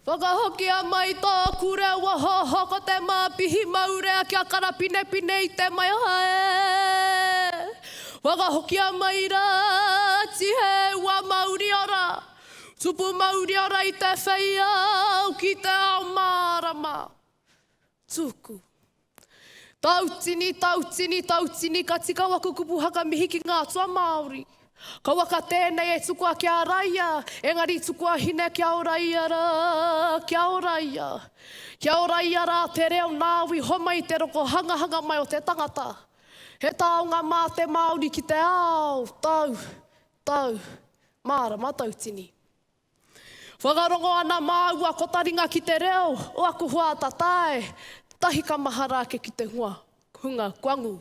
Whakahokia mai tō kurewa hoho ko te māpihi maurea kia kara pine pine I te mai hae. Whakahokia mai rā tihe ua mauri ora. Tupu mauri ora I te whaia au ki te ao Mārama. Tuku. Tautini, tautini, tautini, ka tika waku kupu haka mihi ki ngā tua Māori. Ka waka tēnei e tukua kia raia, engari tukua hine kia o raia rā, kia o raia. Kia o raia rā te reo nāwi homai te roko hanga hanga mai o te tangata. He taonga mā te Māori ki te ao, tau, Mārama tautini. Whakarongo ana māua ko taringa ki te reo, o aku hua tatai, tahi ka mahara ke ki te hunga kuangu.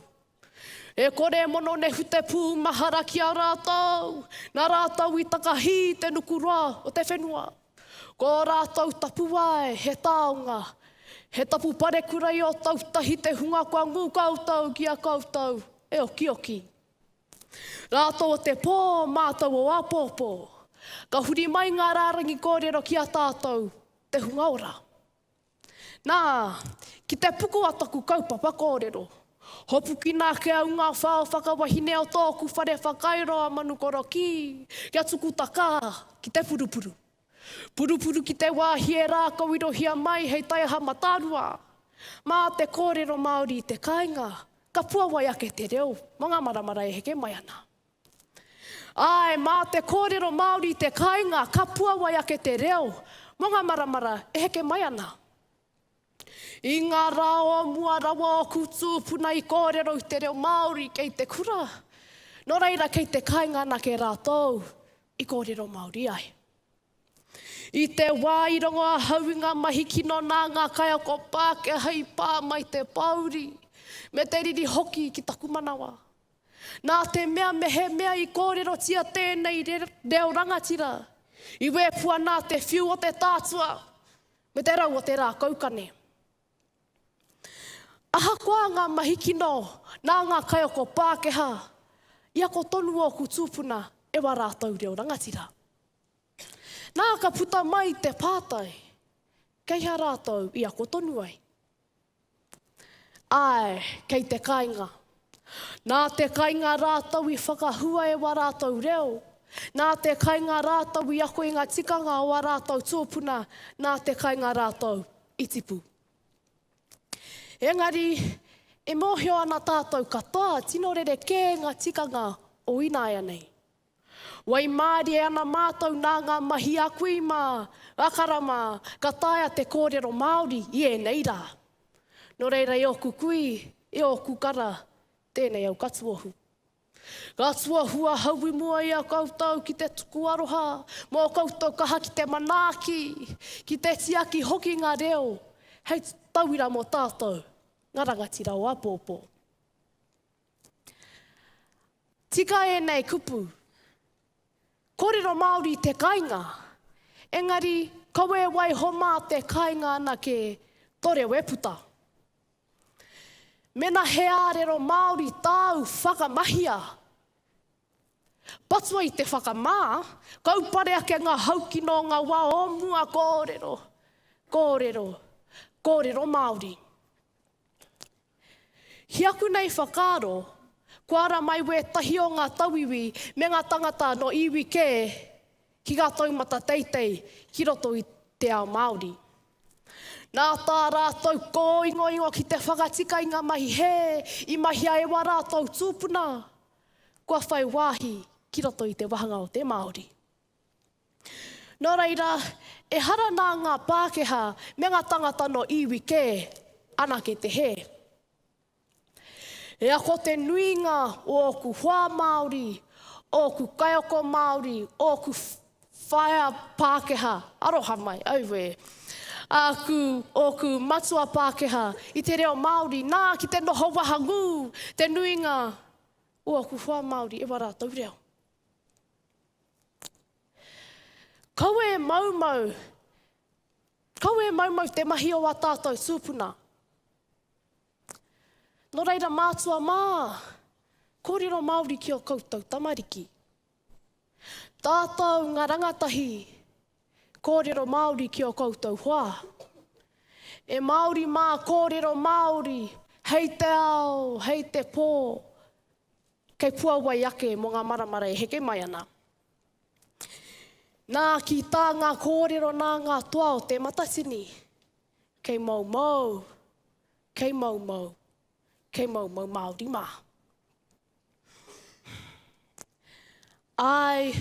E kore mono ne hute pū mahara ki a rātou, nā rātou I takahi te nukurua o te whenua. Ko rātou tapu ai, he taonga, he tapu parekurai o tautahi te hunga kuangu koutou ki a koutou, e oki oki. Rātou o te pō, mātou o apōpō. Ka huri mai ngā rārangi kōrero ki a tātou, te hunga ora. Nā, ki te puku ataku kaupapa kōrero. Hopu ki nā ke au ngā whao whakawahine o tōku whare whakairoa Manu koroki. Kia tuku taka ki te purupuru. Purupuru ki te wāhi e rā kawirohia mai hei taiaha matarua. Mā te kōrero Māori I te kāinga, ka puawai ake te reo, mga maramara e heke mai ana. Ai, mā te kōrero Māori I te kāinga, ka puawai ake te reo, mga maramara e heke mai ana. I ngā rao mua rawa o kutūpuna I kōrero I te reo Māori kei te kura. Nō reira kei te kāinga ana ke rātou I kōrero Māori ai. I te wāirongo a hauinga mahi kino nā ngā kaiako pāke hei pā mai te pauri. Me te riri hoki ki taku manawa. Nā te mea mehe mea I kōrero tia tēnei reo rangatira. I wēpua nā te whiu o te tātua. Me te rau o te rā kaukane. Aha koa ngā mahi kino, nā ngā kaioko Pākeha, ia ko tonu o ku tūpuna e wa rātou reo rangatira. Nā ka puta mai te pātai, kei ha rātou ia ko tonu ai. Ai, kei te kāinga. Nā te kāinga rātou I whakahua e wa rātou reo. Nā te kāinga rātou I ako I ngā tikanga o wa rātou tūpuna, nā te kāinga rātou I tipu. Engari, e mōhio ana tātou katoa, tino rere kē ngā tikanga o inaia nei. Wai māri e ana mātou nā ngā mahi a kui mā, akarama, ka taia te kōrero Māori I e nei rā. Nō reira e oku kui, e oku kara, tēnei au katuohu. Katuohu a haui mua I a koutou ki te tuku aroha, mō koutou kaha ki te manaaki, ki te tiaki hoki ngā reo, hei tauira mō tātou. Ngā rangatira o apōpō. Tika e nei kupu. Kōrero Māori te kāinga. Engari, kawe wai homa te kāinga ana ke tore weputa. Mena he ārero Māori tāu whakamahia. Patua I te whakamā, kaupare ake ngā haukino ngā wā o mua kōrero. Kōrero Māori. Hiaku nei whakaaro, kuara mai we tahi o ngā tauiwi me ngā tangata no iwi kē ki ngā taumata teitei ki roto I te ao Māori. Nā tā rātou ko ingo ki te whakatika I ngā mahi he, I mahi a e wa rātou tūpuna, kua whai wāhi ki roto I te wahanga o te Māori. Nō reira, e hara nā ngā Pākeha me ngā tangata no iwi kē ana ke te he. E ako te nuinga o ku hoa Māori, o ku kaioko Māori, o ku whaia Pākeha, aroha mai, auwe. O ku matua Pākeha, I te reo Māori, nā ki te noho wahangu, te nuinga o ku hoa Māori, e wa rātou reo. Kau e maumau te mahi o a tātou tūpuna. Nō reira mātua mā, kōrero Māori ki o koutou tamariki. Tātou ngā rangatahi, Korero Māori ki o koutou hoa. E Māori mā, kōrero Māori, hei te ao, hei te pō, kei puawai ake mo ngā maramara e heke mai ana. Nā ki tā ngā kōrero nā ngā toa o te matasini, kei maumau, kei maumau, kei maumau Māori mā. I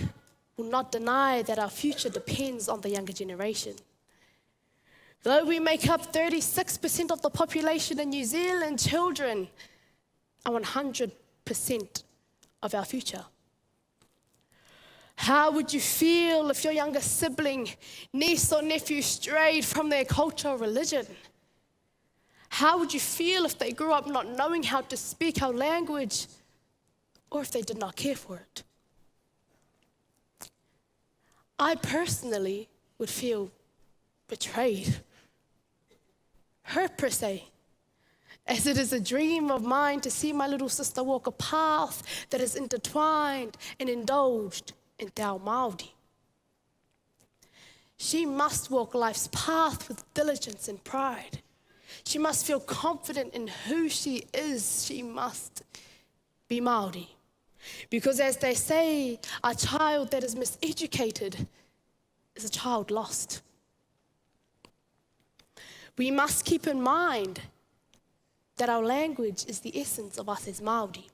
will not deny that our future depends on the younger generation. Though we make up 36% of the population in New Zealand, children are 100% of our future. How would you feel if your younger sibling, niece or nephew strayed from their culture or religion? How would you feel if they grew up not knowing how to speak our language, or if they did not care for it? I personally would feel betrayed, hurt per se, as it is a dream of mine to see my little sister walk a path that is intertwined and indulged in te ao Māori. She must walk life's path with diligence and pride. She must feel confident in who she is. She must be Māori. Because as they say, a child that is miseducated is a child lost. We must keep in mind that our language is the essence of us as Māori.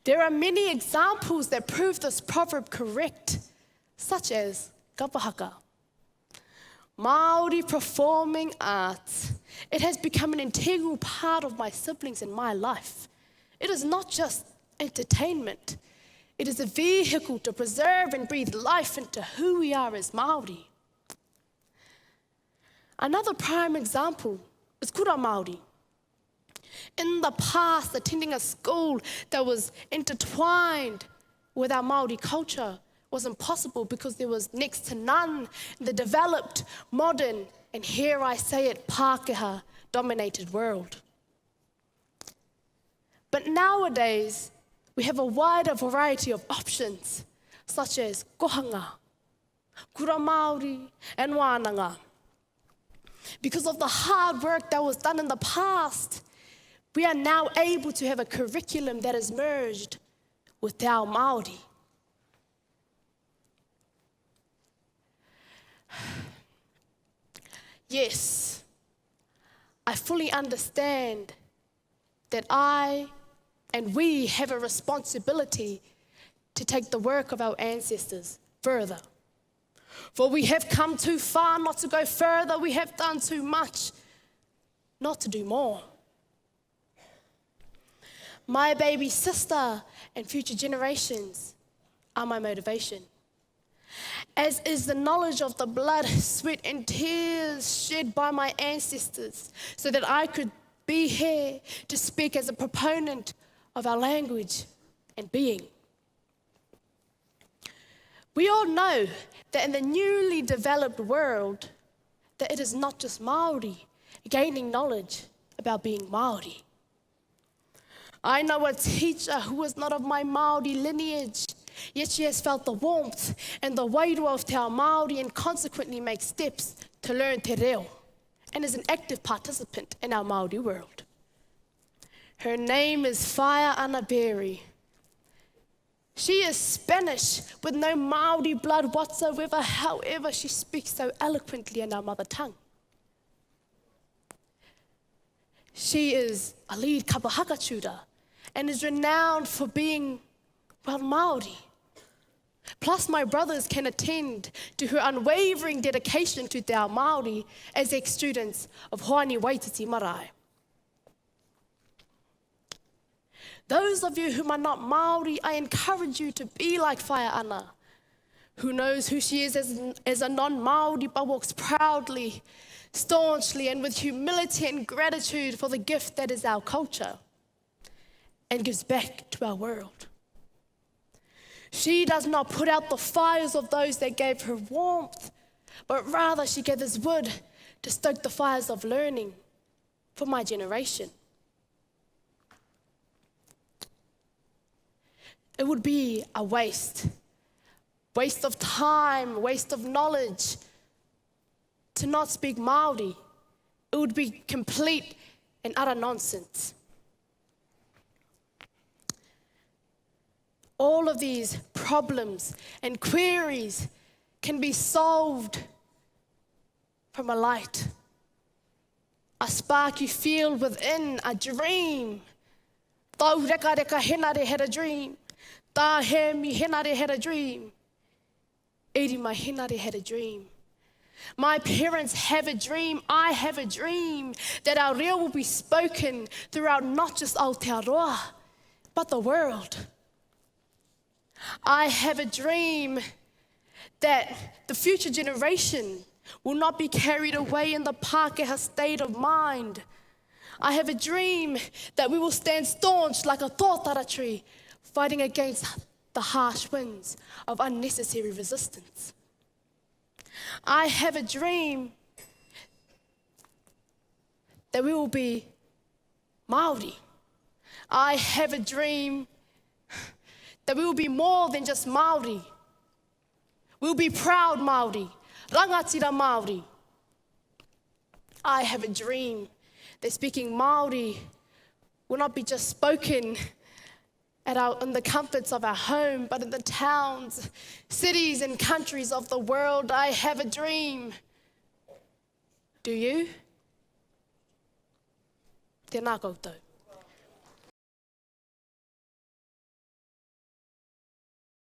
There are many examples that prove this proverb correct, such as kapahaka. Māori performing arts. It has become an integral part of my siblings and my life. It is not just entertainment. It is a vehicle to preserve and breathe life into who we are as Māori. Another prime example is kura Māori. In the past, attending a school that was intertwined with our Māori culture was impossible because there was next to none in the developed, modern, and here I say it, Pākehā-dominated world. But nowadays, we have a wider variety of options, such as kohanga, kura Māori, and wānanga. Because of the hard work that was done in the past, we are now able to have a curriculum that is merged with te ao Māori. Yes, I fully understand that I and we have a responsibility to take the work of our ancestors further. For we have come too far not to go further. We have done too much not to do more. My baby sister and future generations are my motivation, as is the knowledge of the blood, sweat, and tears shed by my ancestors so that I could be here to speak as a proponent of our language and being. We all know that in the newly developed world, that it is not just Māori gaining knowledge about being Māori. I know a teacher who is not of my Māori lineage, yet she has felt the warmth and the wairua of te ao Māori and consequently makes steps to learn te reo and is an active participant in our Māori world. Her name is Whaia Ana Berry. She is Spanish with no Māori blood whatsoever, however she speaks so eloquently in our mother tongue. She is a lead kapahaka tutor and is renowned for being, well, Māori. Plus, my brothers can attend to her unwavering dedication to te ao Māori as ex-students of Hoani Waititi Marae. Those of you who are not Māori, I encourage you to be like Whaia Ana, who knows who she is as a non-Māori but walks proudly, staunchly, and with humility and gratitude for the gift that is our culture and gives back to our world. She does not put out the fires of those that gave her warmth, but rather she gathers wood to stoke the fires of learning for my generation. It would be a waste waste of time, waste of knowledge to not speak Māori. It would be complete and utter nonsense. All of these problems and queries can be solved from a light, a spark you feel within, a dream. Tau reka reka Henare had a dream. Tā Himi Henare had a dream. Eri my Henare had a dream. My parents have a dream. I have a dream that our reo will be spoken throughout not just Aotearoa, but the world. I have a dream that the future generation will not be carried away in the Pākehā state of mind. I have a dream that we will stand staunch like a tōtara tree, fighting against the harsh winds of unnecessary resistance. I have a dream that we will be Māori. I have a dream that we will be more than just Māori. We will be proud Māori, rangatira Māori. I have a dream that speaking Māori will not be just spoken in the comforts of our home, but in the towns, cities, and countries of the world. I have a dream. Do you? Tēnā koutou.